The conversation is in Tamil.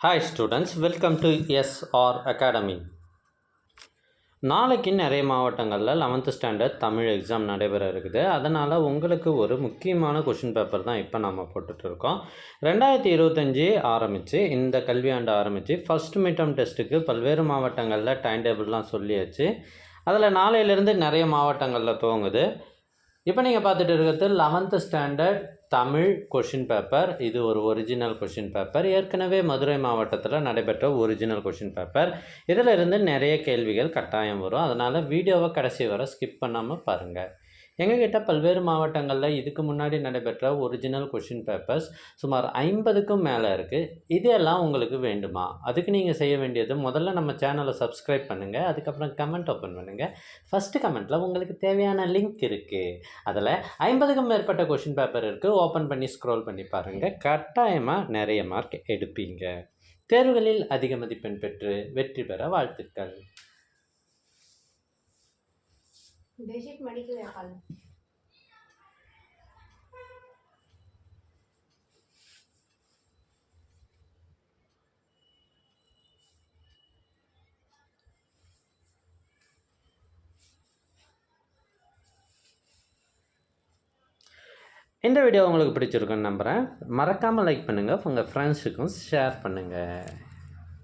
Hi students, welcome to SR academy. நாளைக்கு நிறைய மாவட்டங்களில் 11th ஸ்டாண்டர்ட் தமிழ் எக்ஸாம் நடைபெற இருக்குது. அதனால் உங்களுக்கு ஒரு முக்கியமான கொஷின் பேப்பர் தான் இப்போ நம்ம போட்டுட்ருக்கோம். 2025 ஆரம்பித்து இந்த கல்வியாண்டு ஆரம்பித்து ஃபஸ்ட் மிட்டம் டெஸ்ட்டுக்கு பல்வேறு மாவட்டங்களில் டைம் டேபிள்லாம் சொல்லியாச்சு. அதில் நாளையிலேருந்து நிறைய மாவட்டங்களில் துவங்குது. இப்போ நீங்கள் பார்த்துட்டு இருக்கிறது 11th standard Tamil question paper. இது ஒரு ஒரிஜினல் கொஷின் பேப்பர். ஏற்கனவே மதுரை மாவட்டத்தில் நடைபெற்ற ஒரிஜினல் கொஷின் பேப்பர். இதில் இருந்து நிறைய கேள்விகள் கட்டாயம் வரும். அதனால் வீடியோவை கடைசி வரை ஸ்கிப் பண்ணாமல் பாருங்கள். எங்ககிட்ட பல்வேறு மாவட்டங்களில் இதுக்கு முன்னாடி நடைபெற்ற ஒரிஜினல் கொஷின் பேப்பர்ஸ் சுமார் 50க்கும் மேலே இருக்குது. இதெல்லாம் உங்களுக்கு வேண்டுமா? அதுக்கு நீங்கள் செய்ய வேண்டியது, முதல்ல நம்ம சேனலை சப்ஸ்கிரைப் பண்ணுங்கள். அதுக்கப்புறம் கமெண்ட் ஓப்பன் பண்ணுங்கள். ஃபஸ்ட்டு கமெண்ட்டில் உங்களுக்கு தேவையான லிங்க் இருக்குது. அதில் 50க்கும் மேற்பட்ட கொஷின் பேப்பர் இருக்குது. ஓப்பன் பண்ணி ஸ்க்ரோல் பண்ணி பாருங்கள். கட்டாயமாக நிறைய மார்க் எடுப்பீங்க. தேர்வுகளில் அதிக மதிப்பெண் பெற்று வெற்றி பெற வாழ்த்துக்கள். बेसिक मेडिकल काल இந்த வீடியோ உங்களுக்கு பிடிச்சிருக்குன்னு நம்புகிறேன். மறக்காமல் லைக் பண்ணுங்கள், உங்கள் ஃப்ரெண்ட்ஸுக்கும் ஷேர் பண்ணுங்கள்.